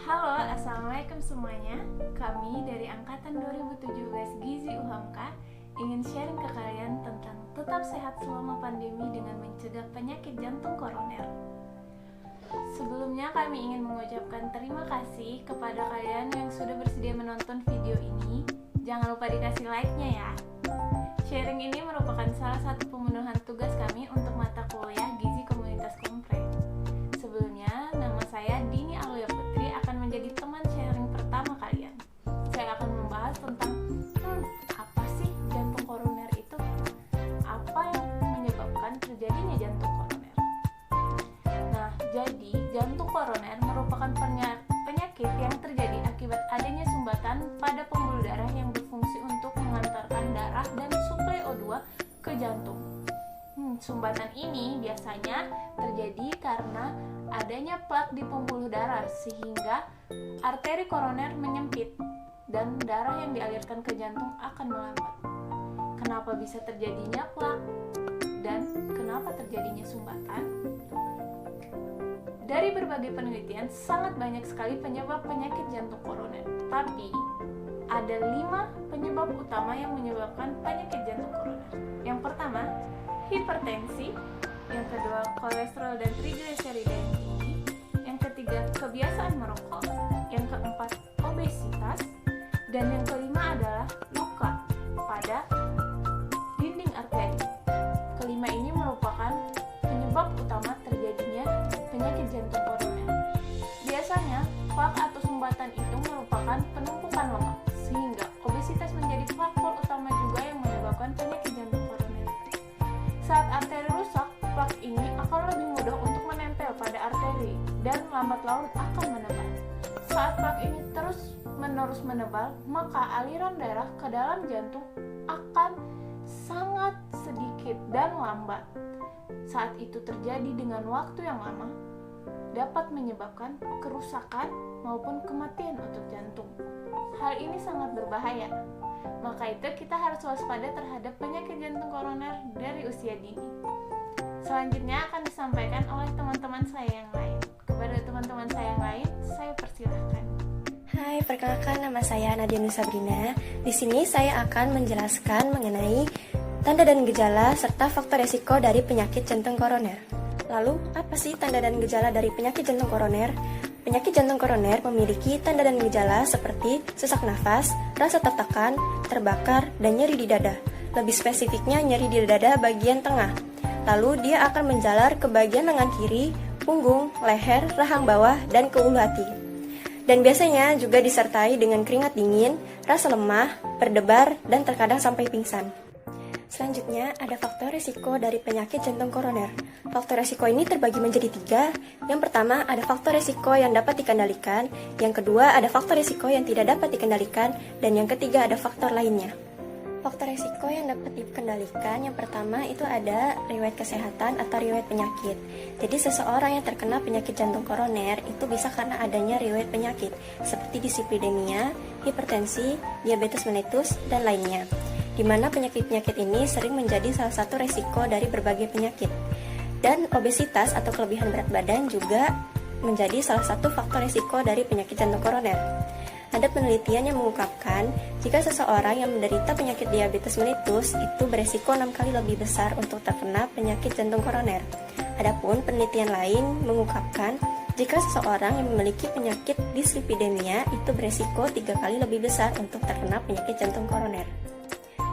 Halo, Assalamualaikum semuanya. Kami dari Angkatan 2017 Gizi UHAMKA ingin sharing ke kalian tentang tetap sehat selama pandemi dengan mencegah penyakit jantung koroner. Sebelumnya kami ingin mengucapkan terima kasih kepada kalian yang sudah bersedia menonton video ini. Jangan lupa dikasih like-nya ya. Sharing ini merupakan salah satu pemenuhan tugas kami untuk mata kuliah Gizi Komunitas Komplek. Sebelumnya, nama saya Dini Aluya Putri akan menjadi teman sharing pertama kalian. Saya akan membahas tentang apa sih jantung koroner itu? Apa yang menyebabkan terjadinya jantung koroner? Nah, jadi jantung koroner merupakan penyakit yang terjadi akibat adanya sumbatan pada pembuluh darah yang berfungsi untuk mengantarkan darah dan suplai O2 ke jantung. Sumbatan ini biasanya terjadi karena adanya plak di pembuluh darah sehingga arteri koroner menyempit dan darah yang dialirkan ke jantung akan melambat. Kenapa bisa terjadinya plak dan kenapa terjadinya sumbatan? Dari berbagai penelitian, sangat banyak sekali penyebab penyakit jantung koroner. Tapi ada 5 penyebab utama yang menyebabkan penyakit jantung koroner. Yang pertama, hipertensi. Yang kedua, kolesterol dan trigliserida yang tinggi. Yang ketiga, kebiasaan merokok. Yang keempat, obesitas. Dan yang kelima adalah luka pada dinding arteri. Kelima ini merupakan penyebab utama terjadinya penyakit jantung koroner. Biasanya, plak atau sumbatan itu merupakan penumpukan lemak, sehingga obesitas menjadi faktor utama juga yang menyebabkan penyakit jantung koroner. Saat arteri rusak, plak ini akan lebih mudah untuk menempel pada arteri dan lambat laun akan menebal. Saat plak ini terus-menerus menebal, maka aliran darah ke dalam jantung akan sangat sedikit dan lambat. Saat itu terjadi dengan waktu yang lama, dapat menyebabkan kerusakan maupun kematian otot jantung. Hal ini sangat berbahaya. Maka itu kita harus waspada terhadap penyakit jantung koroner dari usia dini. Selanjutnya akan disampaikan oleh teman-teman saya yang lain. Kepada teman-teman saya yang lain, saya persilahkan. Hai, perkenalkan nama saya Nadia Nusabrina. Di sini saya akan menjelaskan mengenai tanda dan gejala serta faktor resiko dari penyakit jantung koroner. Lalu, apa sih tanda dan gejala dari penyakit jantung koroner? Penyakit jantung koroner memiliki tanda dan gejala seperti sesak nafas, rasa tertekan, terbakar, dan nyeri di dada. Lebih spesifiknya nyeri di dada bagian tengah. Lalu dia akan menjalar ke bagian lengan kiri, punggung, leher, rahang bawah, dan ke ulu hati. Dan biasanya juga disertai dengan keringat dingin, rasa lemah, berdebar, dan terkadang sampai pingsan. Selanjutnya, ada faktor risiko dari penyakit jantung koroner. Faktor risiko ini terbagi menjadi 3. Yang pertama, ada faktor risiko yang dapat dikendalikan. Yang kedua, ada faktor risiko yang tidak dapat dikendalikan. Dan yang ketiga, ada faktor lainnya. Faktor risiko yang dapat dikendalikan, yang pertama itu ada riwayat kesehatan atau riwayat penyakit. Jadi seseorang yang terkena penyakit jantung koroner itu bisa karena adanya riwayat penyakit seperti dislipidemia, hipertensi, diabetes mellitus, dan lainnya. Di mana penyakit-penyakit ini sering menjadi salah satu resiko dari berbagai penyakit. Dan obesitas atau kelebihan berat badan juga menjadi salah satu faktor resiko dari penyakit jantung koroner. Ada penelitian yang mengungkapkan jika seseorang yang menderita penyakit diabetes mellitus itu beresiko 6 kali lebih besar untuk terkena penyakit jantung koroner. Adapun penelitian lain mengungkapkan jika seseorang yang memiliki penyakit dislipidemia itu beresiko 3 kali lebih besar untuk terkena penyakit jantung koroner.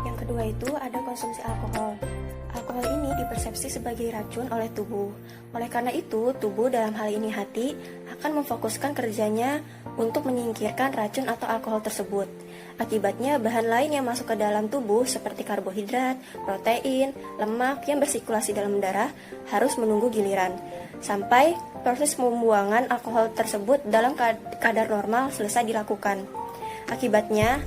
Yang kedua itu ada konsumsi alkohol. Alkohol ini dipersepsi sebagai racun oleh tubuh. Oleh karena itu, tubuh dalam hal ini hati akan memfokuskan kerjanya untuk menyingkirkan racun atau alkohol tersebut. Akibatnya, bahan lain yang masuk ke dalam tubuh seperti karbohidrat, protein, lemak yang bersirkulasi dalam darah harus menunggu giliran sampai proses pembuangan alkohol tersebut dalam kadar normal selesai dilakukan. Akibatnya,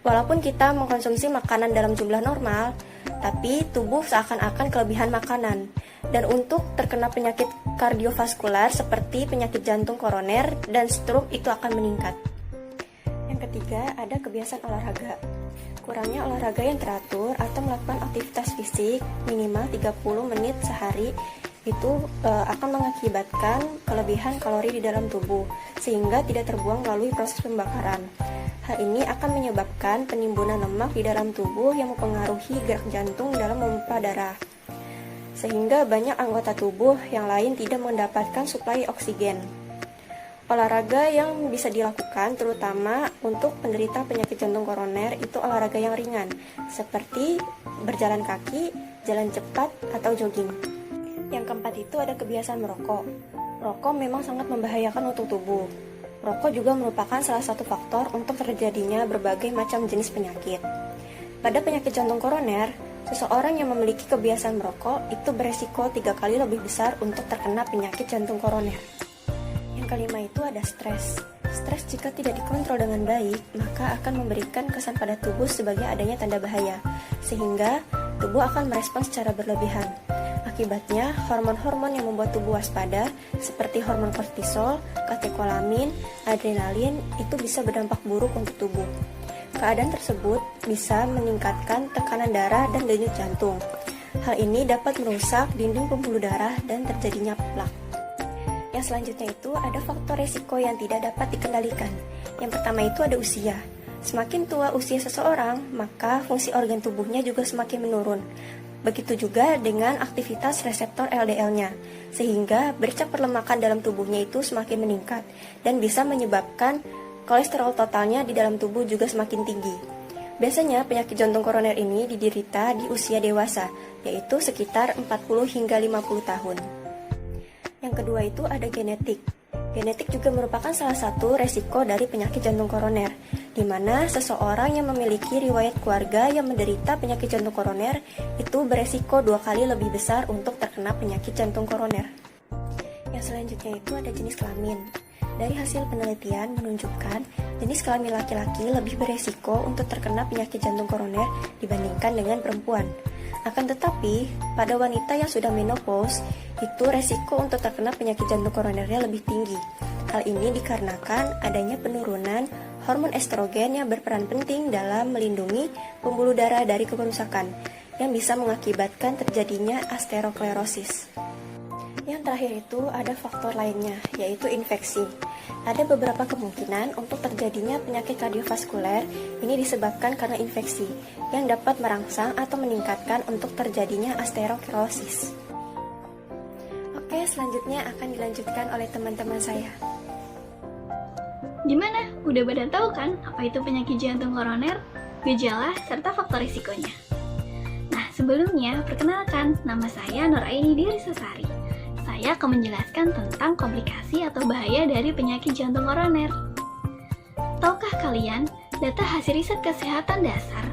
walaupun kita mengkonsumsi makanan dalam jumlah normal, tapi tubuh seakan-akan kelebihan makanan. Dan untuk terkena penyakit kardiovaskular seperti penyakit jantung koroner dan stroke itu akan meningkat. Yang ketiga, ada kebiasaan olahraga. Kurangnya olahraga yang teratur atau melakukan aktivitas fisik minimal 30 menit sehari itu akan mengakibatkan kelebihan kalori di dalam tubuh, sehingga tidak terbuang melalui proses pembakaran. Hal ini akan menyebabkan penimbunan lemak di dalam tubuh yang mempengaruhi gerak jantung dalam memompa darah, sehingga banyak anggota tubuh yang lain tidak mendapatkan suplai oksigen. Olahraga yang bisa dilakukan terutama untuk penderita penyakit jantung koroner itu olahraga yang ringan, seperti berjalan kaki, jalan cepat, atau jogging. Yang keempat itu ada kebiasaan merokok. Rokok memang sangat membahayakan untuk tubuh. Rokok juga merupakan salah satu faktor untuk terjadinya berbagai macam jenis penyakit. Pada penyakit jantung koroner, seseorang yang memiliki kebiasaan merokok itu beresiko 3 kali lebih besar untuk terkena penyakit jantung koroner. Yang kelima itu ada stres. Stres jika tidak dikontrol dengan baik, maka akan memberikan kesan pada tubuh sebagai adanya tanda bahaya, sehingga tubuh akan merespons secara berlebihan. Akibatnya, hormon-hormon yang membuat tubuh waspada, seperti hormon kortisol, katekolamin, adrenalin, itu bisa berdampak buruk untuk tubuh. Keadaan tersebut bisa meningkatkan tekanan darah dan denyut jantung. Hal ini dapat merusak dinding pembuluh darah dan terjadinya plak. Yang selanjutnya itu ada faktor resiko yang tidak dapat dikendalikan. Yang pertama itu ada usia. Semakin tua usia seseorang, maka fungsi organ tubuhnya juga semakin menurun. Begitu juga dengan aktivitas reseptor LDL-nya, sehingga bercak perlemakan dalam tubuhnya itu semakin meningkat dan bisa menyebabkan kolesterol totalnya di dalam tubuh juga semakin tinggi. Biasanya penyakit jantung koroner ini diderita di usia dewasa, yaitu sekitar 40 hingga 50 tahun. Yang kedua itu ada genetik. Genetik juga merupakan salah satu resiko dari penyakit jantung koroner, di mana seseorang yang memiliki riwayat keluarga yang menderita penyakit jantung koroner itu beresiko 2 kali lebih besar untuk terkena penyakit jantung koroner. Yang selanjutnya itu ada jenis kelamin. Dari hasil penelitian menunjukkan jenis kelamin laki-laki lebih beresiko untuk terkena penyakit jantung koroner dibandingkan dengan perempuan. Akan tetapi, pada wanita yang sudah menopause, itu resiko untuk terkena penyakit jantung koronernya lebih tinggi. Hal ini dikarenakan adanya penurunan hormon estrogen yang berperan penting dalam melindungi pembuluh darah dari kerusakan, yang bisa mengakibatkan terjadinya aterosklerosis. Yang terakhir itu ada faktor lainnya, yaitu infeksi. Ada beberapa kemungkinan untuk terjadinya penyakit kardiovaskuler ini disebabkan karena infeksi, yang dapat merangsang atau meningkatkan untuk terjadinya aterosklerosis. Oke, selanjutnya akan dilanjutkan oleh teman-teman saya. Gimana? Udah pada tahu kan apa itu penyakit jantung koroner, gejala, serta faktor risikonya? Nah, sebelumnya, perkenalkan, nama saya Nuraini Dirisasari. Saya akan menjelaskan tentang komplikasi atau bahaya dari penyakit jantung koroner. Tahukah kalian, data hasil riset kesehatan dasar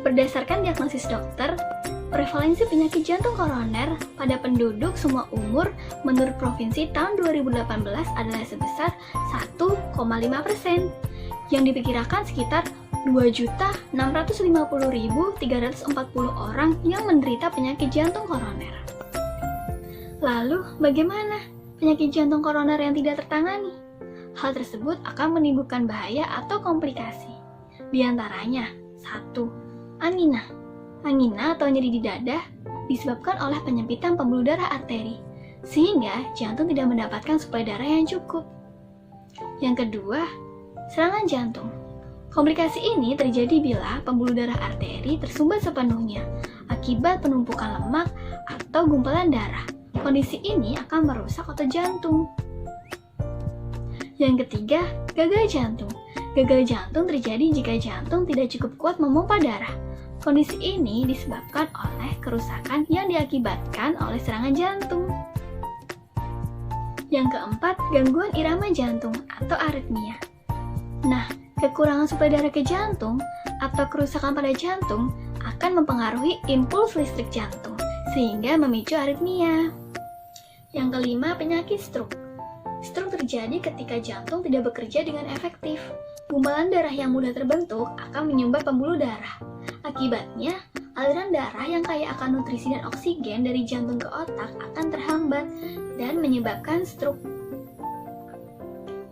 berdasarkan diagnosis dokter, prevalensi penyakit jantung koroner pada penduduk semua umur menurut provinsi tahun 2018 adalah sebesar 1,5%, yang diperkirakan sekitar 2.650.340 orang yang menderita penyakit jantung koroner. Lalu, bagaimana penyakit jantung koroner yang tidak tertangani? Hal tersebut akan menimbulkan bahaya atau komplikasi. Di antaranya, 1. Angina. Angina atau nyeri di dada disebabkan oleh penyempitan pembuluh darah arteri, sehingga jantung tidak mendapatkan suplai darah yang cukup. Yang kedua, serangan jantung. Komplikasi ini terjadi bila pembuluh darah arteri tersumbat sepenuhnya akibat penumpukan lemak atau gumpalan darah. Kondisi ini akan merusak otot jantung. Yang ketiga, gagal jantung. Gagal jantung terjadi jika jantung tidak cukup kuat memompa darah. Kondisi ini disebabkan oleh kerusakan yang diakibatkan oleh serangan jantung. Yang keempat, gangguan irama jantung atau aritmia. Nah, kekurangan suplai darah ke jantung atau kerusakan pada jantung akan mempengaruhi impuls listrik jantung, sehingga memicu aritmia. Yang kelima, penyakit stroke. Stroke terjadi ketika jantung tidak bekerja dengan efektif. Gumpalan darah yang mudah terbentuk akan menyumbat pembuluh darah. Akibatnya, aliran darah yang kaya akan nutrisi dan oksigen dari jantung ke otak akan terhambat dan menyebabkan stroke.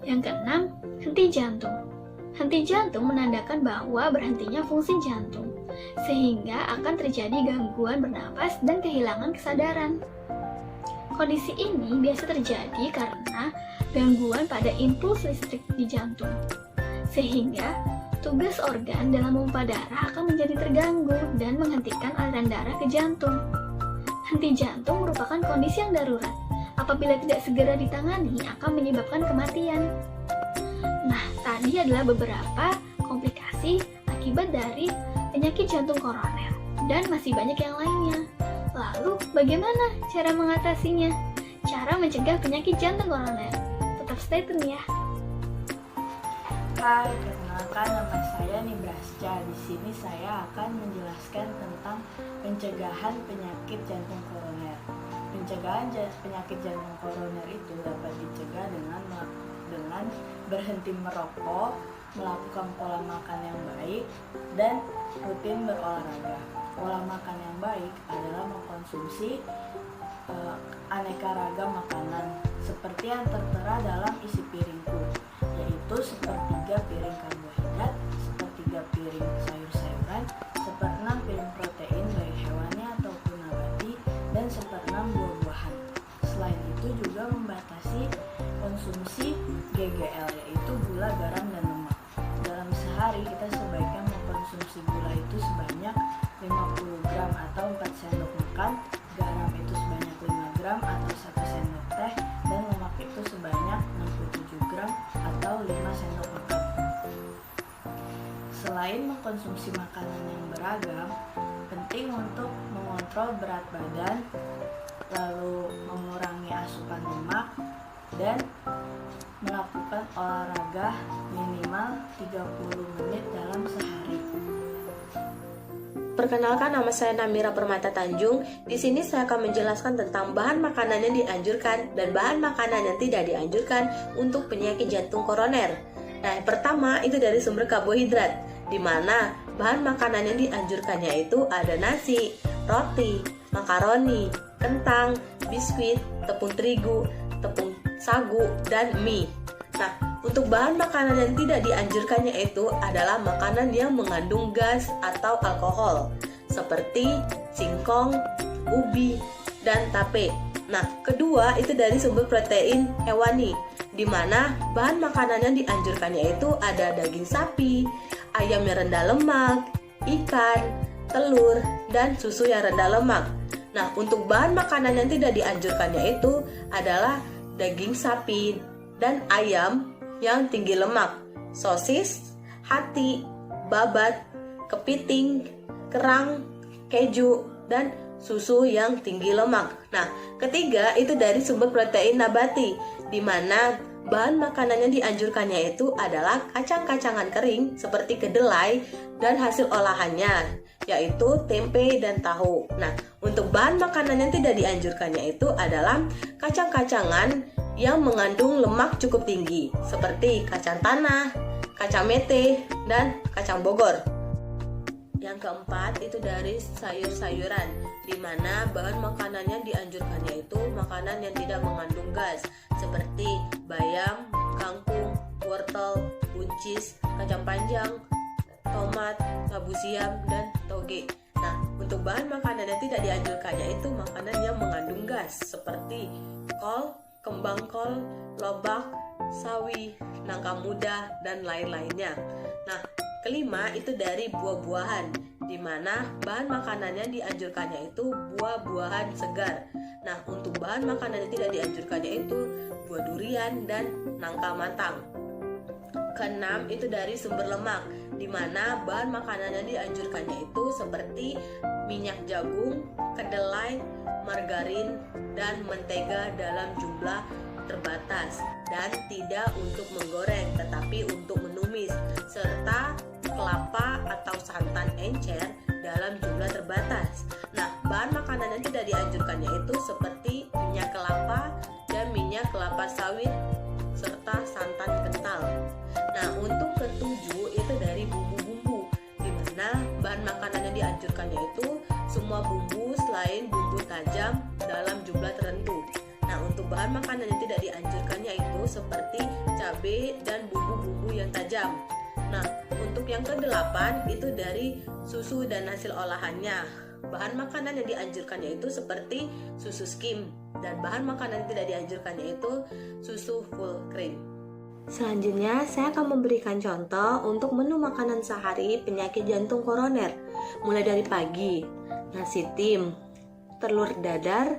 Yang keenam, henti jantung. Henti jantung menandakan bahwa berhentinya fungsi jantung, sehingga akan terjadi gangguan bernapas dan kehilangan kesadaran. Kondisi ini biasa terjadi karena gangguan pada impuls listrik di jantung, sehingga tugas organ dalam memompa darah akan menjadi terganggu dan menghentikan aliran darah ke jantung. Henti jantung merupakan kondisi yang darurat. Apabila tidak segera ditangani, akan menyebabkan kematian. Nah, tadi adalah beberapa komplikasi akibat dari penyakit jantung koroner, dan masih banyak yang lainnya. Lalu, bagaimana cara mengatasinya? Cara mencegah penyakit jantung koroner. Tetap stay tune ya. Hai, perkenalkan nama saya Nibrasca. Di sini saya akan menjelaskan tentang pencegahan penyakit jantung koroner. Pencegahan penyakit jantung koroner itu dapat dicegah dengan berhenti merokok, melakukan pola makan yang baik, dan rutin berolahraga. Pola makan yang baik adalah mengkonsumsi aneka ragam makanan seperti yang tertera dalam isi piringku, yaitu sepertiga piring karbohidrat, sepertiga piring sayur-sayuran, seperenam piring protein baik hewani ataupun nabati, dan seperenam buah-buahan. Selain itu juga membatasi konsumsi GGL, yaitu gula, garam, dan lemak. Dalam sehari kita sebaiknya mengkonsumsi gula itu sebanyak 50 gram atau 4 sendok makan, garam itu sebanyak 5 gram atau 1 sendok teh, dan lemak itu sebanyak 67 gram atau 5 sendok makan. Selain mengkonsumsi makanan yang beragam, penting untuk mengontrol berat badan, lalu mengurangi asupan lemak, dan melakukan olahraga minimal 30 menit dalam sehari. Perkenalkan, nama saya Namira Permata Tanjung. Di sini saya akan menjelaskan tentang bahan makanan yang dianjurkan dan bahan makanan yang tidak dianjurkan untuk penyakit jantung koroner. Nah, yang pertama itu dari sumber karbohidrat, di mana bahan makanan yang dianjurkannya itu ada nasi, roti, makaroni, kentang, biskuit, tepung terigu, tepung sagu, dan mie. Nah, untuk bahan makanan yang tidak dianjurkannya itu adalah makanan yang mengandung gas atau alkohol, seperti singkong, ubi, dan tape. Nah, kedua itu dari sumber protein hewani, di mana bahan makanan yang dianjurkannya itu ada daging sapi, ayam yang rendah lemak, ikan, telur, dan susu yang rendah lemak. Nah, untuk bahan makanan yang tidak dianjurkannya itu adalah daging sapi dan ayam yang tinggi lemak, sosis, hati, babat, kepiting, kerang, keju, dan susu yang tinggi lemak. Nah, ketiga itu dari sumber protein nabati, di mana bahan makanan yang dianjurkannya itu adalah kacang-kacangan kering seperti kedelai dan hasil olahannya, yaitu tempe dan tahu. Nah, untuk bahan makanan yang tidak dianjurkannya itu adalah kacang-kacangan yang mengandung lemak cukup tinggi, seperti kacang tanah, kacang mete, dan kacang Bogor. Yang keempat itu dari sayur-sayuran, di mana bahan makanan yang dianjurkannya itu makanan yang tidak mengandung gas, seperti bayam, kangkung, wortel, buncis, kacang panjang, tomat, labu siam, dan toge. Nah, untuk bahan makanan yang tidak dianjurkannya itu makanan yang mengandung gas, seperti kol, kembang kol, lobak, sawi, nangka muda, dan lain-lainnya. Nah, kelima itu dari buah-buahan, di mana bahan makanan yang dianjurkannya itu buah-buahan segar. Nah, untuk bahan makanan yang tidak dianjurkannya itu buah durian dan nangka matang. Keenam itu dari sumber lemak, di mana bahan makanan yang dianjurkannya itu seperti minyak jagung, kedelai, margarin, dan mentega dalam jumlah terbatas dan tidak untuk menggoreng tetapi untuk menumis, serta kelapa atau santan encer dalam jumlah terbatas. Nah, bahan makanan yang tidak dianjurkannya itu seperti minyak kelapa dan minyak kelapa sawit serta santan kental. Nah, untuk ketujuh itu dari bumbu-bumbu, di mana bahan makanan yang dianjurkannya itu semua bumbu selain bumbu tajam dalam jumlah tertentu. Nah, untuk bahan makanan yang tidak dianjurkannya itu seperti cabai dan bumbu-bumbu yang tajam. Nah, untuk yang ke-8 itu dari susu dan hasil olahannya. Bahan makanan yang dianjurkannya itu seperti susu skim, Dan bahan makanan yang tidak dianjurkan yaitu susu full cream. Selanjutnya, saya akan memberikan contoh untuk menu makanan sehari penyakit jantung koroner. Mulai dari pagi, nasi tim, telur dadar,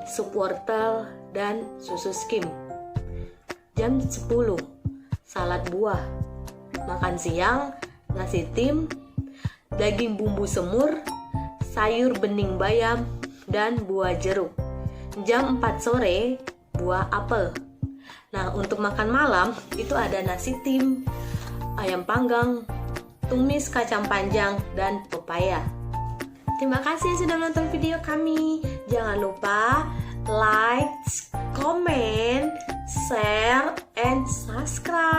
sup wortel, dan susu skim. Jam 10, salad buah. Makan siang, nasi tim, daging bumbu semur, sayur bening bayam, dan buah jeruk. Jam 4 sore, buah apel. Nah, untuk makan malam itu ada nasi tim, ayam panggang, tumis kacang panjang, dan pepaya. Terima kasih sudah menonton video kami. Jangan lupa like, comment, share, and subscribe.